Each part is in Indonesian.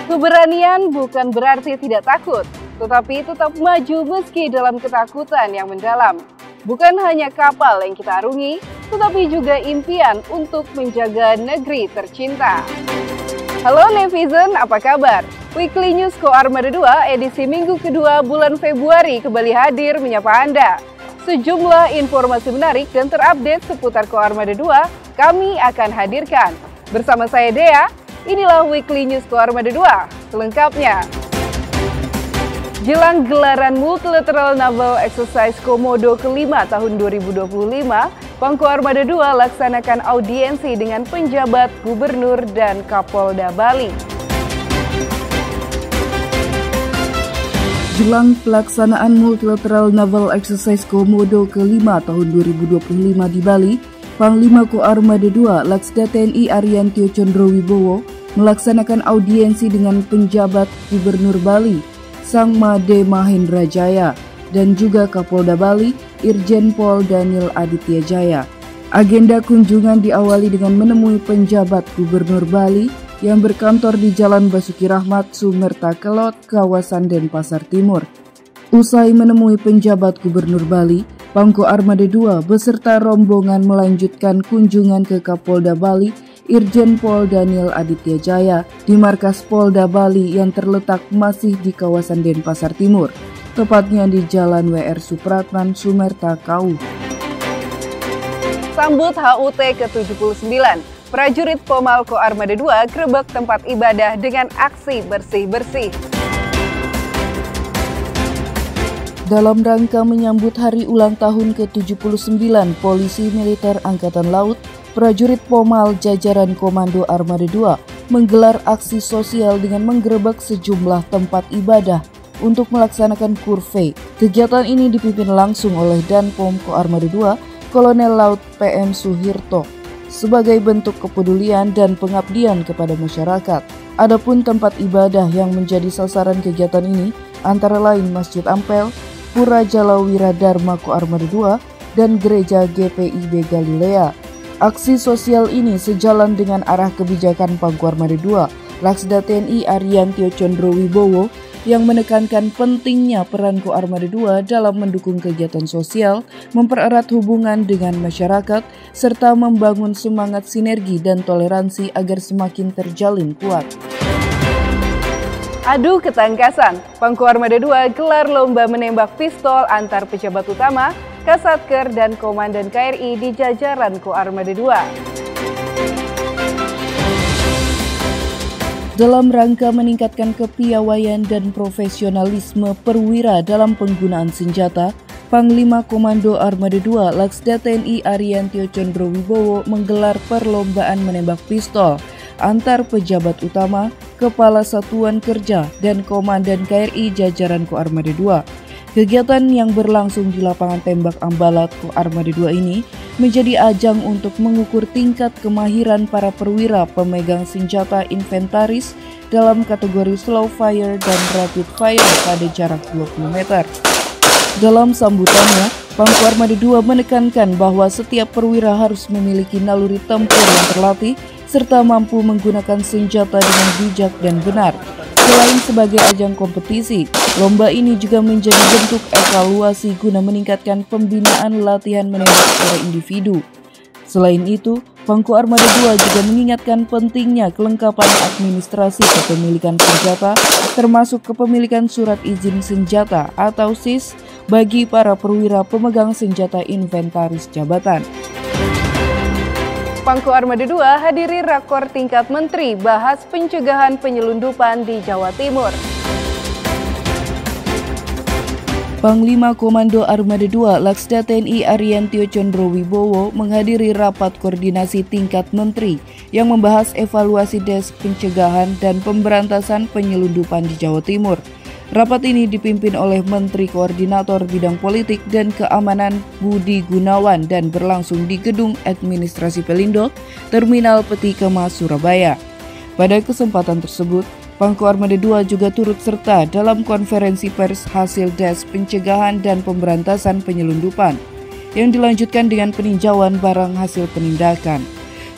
Keberanian bukan berarti tidak takut, tetapi tetap maju meski dalam ketakutan yang mendalam. Bukan hanya kapal yang kita arungi, tetapi juga impian untuk menjaga negeri tercinta. Halo netizen, apa kabar? Weekly News Koarmada 2 edisi minggu kedua bulan Februari kembali hadir menyapa Anda. Sejumlah informasi menarik dan terupdate seputar Koarmada 2 kami akan hadirkan. Bersama saya Dea, inilah Weekly News Koarmada 2 selengkapnya. Jelang gelaran Multilateral Naval Exercise Komodo ke-5 tahun 2025, Pangko Armada 2 laksanakan audiensi dengan penjabat gubernur dan Kapolda Bali. Jelang pelaksanaan Multilateral Naval Exercise Komodo ke-5 tahun 2025 di Bali, Panglima Koarmada 2 Laksda TNI Ariantio Condrowibowo melaksanakan audiensi dengan penjabat gubernur Bali, Sang Made Mahendra Jaya, dan juga Kapolda Bali, Irjen Pol Daniel Aditya Jaya. Agenda kunjungan diawali dengan menemui penjabat gubernur Bali yang berkantor di Jalan Basuki Rahmat, Sumerta Kelot, kawasan Denpasar Timur. Usai menemui penjabat gubernur Bali, Pangko Armada 2 beserta rombongan melanjutkan kunjungan ke Kapolda Bali, Irjen Pol Daniel Aditya Jaya di markas Polda Bali yang terletak masih di kawasan Denpasar Timur, tepatnya di Jalan WR Supratman, Sumerta, Kau. Sambut HUT ke-79, prajurit Pomal Koarmada 2 grebek tempat ibadah dengan aksi bersih-bersih. Dalam rangka menyambut hari ulang tahun ke-79 Polisi Militer Angkatan Laut, prajurit Pomal jajaran Komando Armada 2 menggelar aksi sosial dengan menggerebek sejumlah tempat ibadah untuk melaksanakan kurve. Kegiatan ini dipimpin langsung oleh Danpom Koarmada 2 Kolonel Laut PM Suhirto sebagai bentuk kepedulian dan pengabdian kepada masyarakat. Adapun tempat ibadah yang menjadi sasaran kegiatan ini antara lain Masjid Ampel, Pura Jalawira Dharma Koarmada 2, dan Gereja GPIB Galilea. Aksi sosial ini sejalan dengan arah kebijakan Pangko Armada 2, Laksda TNI Ariantio Condrowibowo yang menekankan pentingnya peran Koarmada 2 dalam mendukung kegiatan sosial, mempererat hubungan dengan masyarakat, serta membangun semangat sinergi dan toleransi agar semakin terjalin kuat. Adu ketangkasan, Pangko Armada 2 gelar lomba menembak pistol antar pejabat utama, Kasatker dan Komandan KRI di jajaran Koarmada 2. Dalam rangka meningkatkan kepiawaian dan profesionalisme perwira dalam penggunaan senjata, Panglima Komando Armada 2 Laksda TNI Ariantio Condrowibowo menggelar perlombaan menembak pistol antar pejabat utama, Kepala Satuan Kerja, dan Komandan KRI jajaran Koarmada 2. Kegiatan yang berlangsung di lapangan tembak Ambalat Koarmada 2 ini menjadi ajang untuk mengukur tingkat kemahiran para perwira pemegang senjata inventaris dalam kategori slow fire dan rapid fire pada jarak 20 meter. Dalam sambutannya, Pangko Armada 2 menekankan bahwa setiap perwira harus memiliki naluri tempur yang terlatih serta mampu menggunakan senjata dengan bijak dan benar. Selain sebagai ajang kompetisi, lomba ini juga menjadi bentuk evaluasi guna meningkatkan pembinaan latihan menembak secara individu. Selain itu, Pangko Armada 2 juga mengingatkan pentingnya kelengkapan administrasi kepemilikan senjata, termasuk kepemilikan surat izin senjata atau SIS bagi para perwira pemegang senjata inventaris jabatan. Pangko Armada 2 hadiri rakor tingkat menteri bahas pencegahan penyelundupan di Jawa Timur. Panglima Komando Armada 2 Laksda TNI Ariantio Condrowibowo menghadiri rapat koordinasi tingkat menteri yang membahas evaluasi desk pencegahan dan pemberantasan penyelundupan di Jawa Timur. Rapat ini dipimpin oleh Menteri Koordinator Bidang Politik dan Keamanan Budi Gunawan dan berlangsung di Gedung Administrasi Pelindo, Terminal Peti Kemas, Surabaya. Pada kesempatan tersebut, Pangko Armada 2 juga turut serta dalam konferensi pers hasil desk pencegahan dan pemberantasan penyelundupan yang dilanjutkan dengan peninjauan barang hasil penindakan.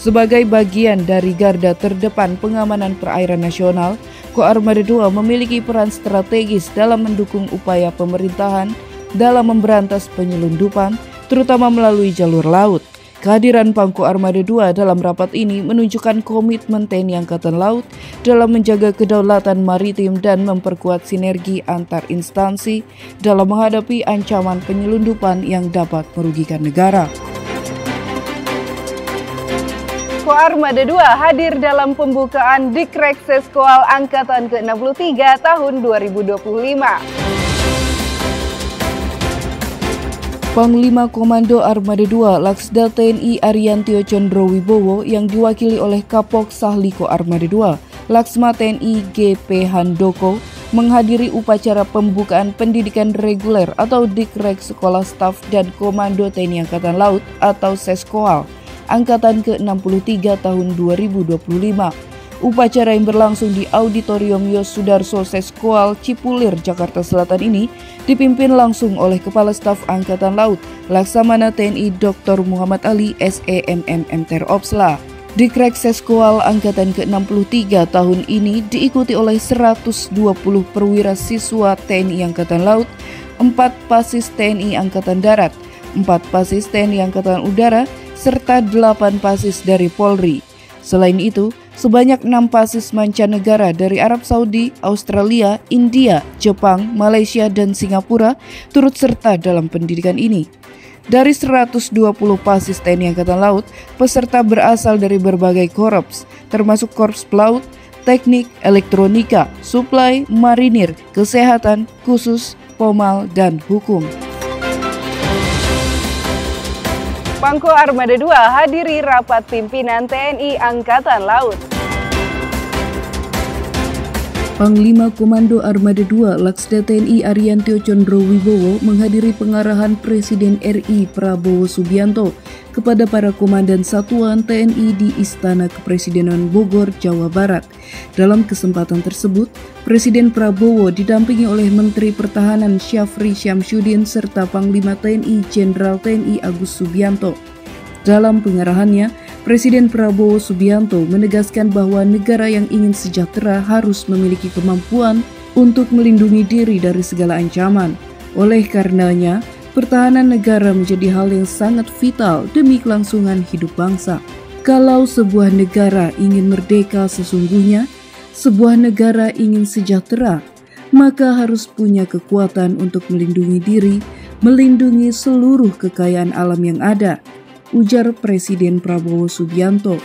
Sebagai bagian dari garda terdepan pengamanan perairan nasional, Koarmada II memiliki peran strategis dalam mendukung upaya pemerintahan dalam memberantas penyelundupan, terutama melalui jalur laut. Kehadiran Pangko Armada II dalam rapat ini menunjukkan komitmen TNI Angkatan Laut dalam menjaga kedaulatan maritim dan memperkuat sinergi antar instansi dalam menghadapi ancaman penyelundupan yang dapat merugikan negara. Koarmada II hadir dalam pembukaan Dikrek Seskoal Angkatan ke-63 tahun 2025. Panglima Komando Armada II Laksda TNI Ariantio Condrowibowo yang diwakili oleh Kapok Sahliko Armada II Laksma TNI GP Handoko menghadiri upacara pembukaan pendidikan reguler atau Dikrek Sekolah Staf dan Komando TNI Angkatan Laut atau Seskoal Angkatan ke-63 tahun 2025. Upacara yang berlangsung di Auditorium Yosudarso Seskoal Cipulir, Jakarta Selatan ini dipimpin langsung oleh Kepala Staf Angkatan Laut Laksamana TNI Dr. Muhammad Ali SEMM MTer Opsla. Dikrek Seskoal Angkatan ke-63 tahun ini diikuti oleh 120 perwira siswa TNI Angkatan Laut, 4 pasis TNI Angkatan Darat, 4 pasis TNI Angkatan Udara, serta 8 pasis dari Polri. Selain itu, sebanyak 6 pasis mancanegara dari Arab Saudi, Australia, India, Jepang, Malaysia, dan Singapura turut serta dalam pendidikan ini. Dari 120 pasis TNI Angkatan Laut, peserta berasal dari berbagai korps, termasuk Korps Pelaut, Teknik, Elektronika, Suplai, Marinir, Kesehatan, Khusus, Pomal, dan Hukum. Pangko Armada II hadiri rapat pimpinan TNI Angkatan Laut. Panglima Komando Armada II Laksda TNI Ariantio Condrowibowo menghadiri pengarahan Presiden RI Prabowo Subianto kepada para komandan satuan TNI di Istana Kepresidenan Bogor, Jawa Barat. Dalam kesempatan tersebut, Presiden Prabowo didampingi oleh Menteri Pertahanan Syafri Syamsuddin serta Panglima TNI Jenderal TNI Agus Subianto. Dalam pengarahannya, Presiden Prabowo Subianto menegaskan bahwa negara yang ingin sejahtera harus memiliki kemampuan untuk melindungi diri dari segala ancaman. Oleh karenanya, pertahanan negara menjadi hal yang sangat vital demi kelangsungan hidup bangsa. Kalau sebuah negara ingin merdeka sesungguhnya, sebuah negara ingin sejahtera, maka harus punya kekuatan untuk melindungi diri, melindungi seluruh kekayaan alam yang ada, ujar Presiden Prabowo Subianto.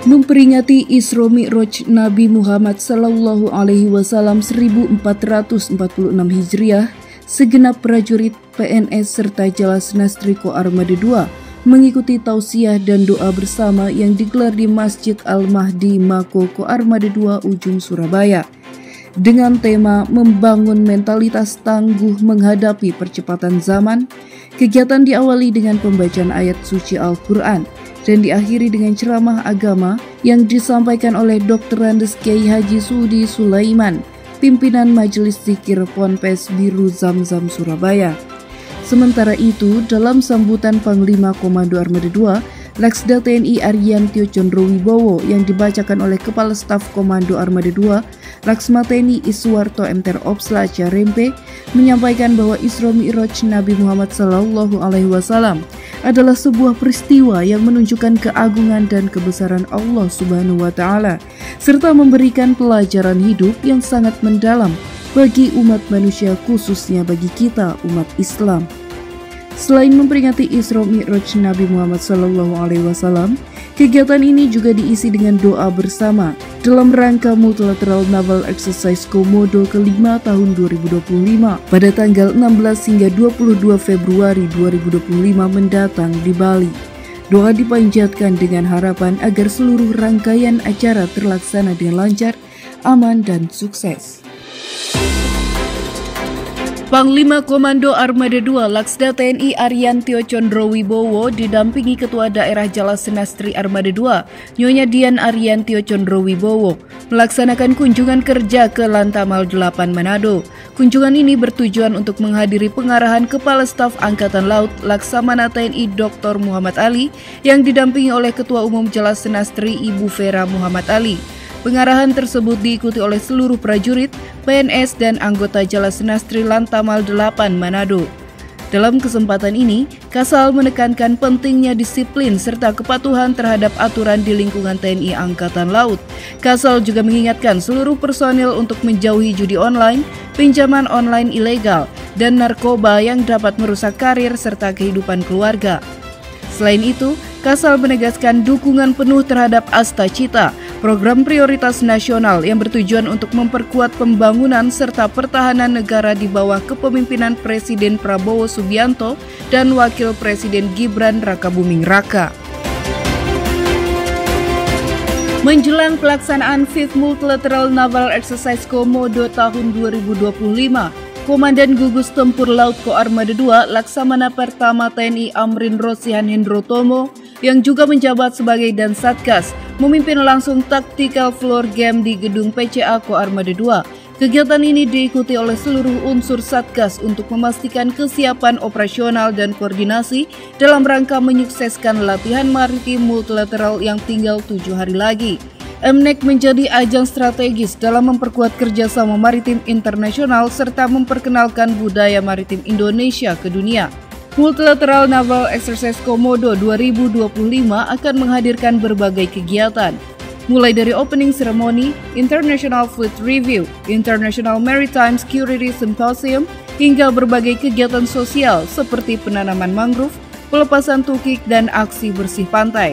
Memperingati Isra Mi'raj Nabi Muhammad Sallallahu Alaihi Wasallam 1446 Hijriah, segenap prajurit PNS serta Jalas Nastri Koarmada II mengikuti tausiah dan doa bersama yang digelar di Masjid Al-Mahdi Mako Koarmada II Ujung Surabaya. Dengan tema membangun mentalitas tangguh menghadapi percepatan zaman, kegiatan diawali dengan pembacaan ayat suci Al-Quran dan diakhiri dengan ceramah agama yang disampaikan oleh Dr. Andes Kiai Haji Sudi Sulaiman, pimpinan Majelis Zikir Ponpes Biru Zamzam Surabaya. Sementara itu, dalam sambutan Panglima Komando Armada II, Laksda TNI Ariantio Condrowibowo yang dibacakan oleh Kepala Staf Komando Armada II, Laksma TNI Iswarto MTer Opsla Carempe, menyampaikan bahwa Isra Mi'raj Nabi Muhammad Sallallahu Alaihi Wasallam adalah sebuah peristiwa yang menunjukkan keagungan dan kebesaran Allah Subhanahu wa Ta'ala, serta memberikan pelajaran hidup yang sangat mendalam bagi umat manusia, khususnya bagi kita umat Islam. Selain memperingati Isra Mi'raj Nabi Muhammad SAW, kegiatan ini juga diisi dengan doa bersama dalam rangka Multilateral Naval Exercise Komodo ke-5 tahun 2025 pada tanggal 16 hingga 22 Februari 2025 mendatang di Bali. Doa dipanjatkan dengan harapan agar seluruh rangkaian acara terlaksana dengan lancar, aman, dan sukses. Panglima Komando Armada II Laksda TNI Ariantio Condrowibowo didampingi Ketua Daerah Jalas Nastri Armada II, Nyonya Dian Ariantio Condrowibowo, melaksanakan kunjungan kerja ke Lantamal 8 Manado, Kunjungan ini bertujuan untuk menghadiri pengarahan Kepala Staf Angkatan Laut Laksamana TNI Dr. Muhammad Ali yang didampingi oleh Ketua Umum Jelas Senastri Ibu Vera Muhammad Ali. Pengarahan tersebut diikuti oleh seluruh prajurit, PNS, dan anggota Jelas Senastri Lantamal 8 Manado. Dalam kesempatan ini, Kasal menekankan pentingnya disiplin serta kepatuhan terhadap aturan di lingkungan TNI Angkatan Laut. Kasal juga mengingatkan seluruh personil untuk menjauhi judi online, pinjaman online ilegal, dan narkoba yang dapat merusak karir serta kehidupan keluarga. Selain itu, Kasal menegaskan dukungan penuh terhadap Asta Cita, program prioritas nasional yang bertujuan untuk memperkuat pembangunan serta pertahanan negara di bawah kepemimpinan Presiden Prabowo Subianto dan Wakil Presiden Gibran Rakabuming Raka. Menjelang pelaksanaan 5th Multilateral Naval Exercise Komodo tahun 2025, Komandan Gugus Tempur Laut Koarmada II Laksamana Pertama TNI Amrin Rosihan Hendrotomo yang juga menjabat sebagai Dan Satgas memimpin langsung Tactical Floor Game di gedung PCA Koarmada II. Kegiatan ini diikuti oleh seluruh unsur Satgas untuk memastikan kesiapan operasional dan koordinasi dalam rangka menyukseskan latihan maritim multilateral yang tinggal 7 hari lagi. MNEC menjadi ajang strategis dalam memperkuat kerjasama maritim internasional serta memperkenalkan budaya maritim Indonesia ke dunia. Multilateral Naval Exercise Komodo 2025 akan menghadirkan berbagai kegiatan, mulai dari opening ceremony, International Fleet Review, International Maritime Security Symposium, hingga berbagai kegiatan sosial seperti penanaman mangrove, pelepasan tukik, dan aksi bersih pantai.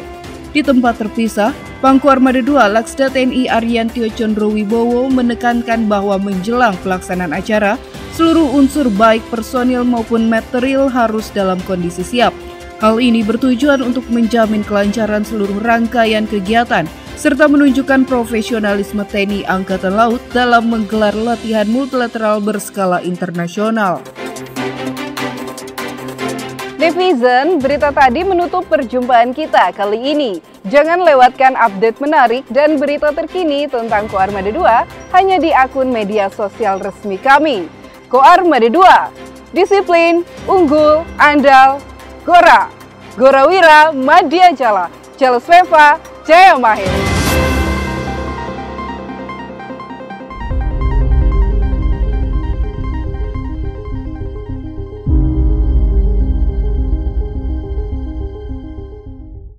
Di tempat terpisah, Pangku Armada II Laksda TNI Ariantio Condrowibowo menekankan bahwa menjelang pelaksanaan acara, seluruh unsur baik personil maupun material harus dalam kondisi siap. Hal ini bertujuan untuk menjamin kelancaran seluruh rangkaian kegiatan, serta menunjukkan profesionalisme TNI Angkatan Laut dalam menggelar latihan multilateral berskala internasional. Netizen, berita tadi menutup perjumpaan kita kali ini. Jangan lewatkan update menarik dan berita terkini tentang Koarmada II hanya di akun media sosial resmi kami. Koarmada II, disiplin, unggul, andal, Gora, Gorawira, Madya Jala, Jaya Mahir.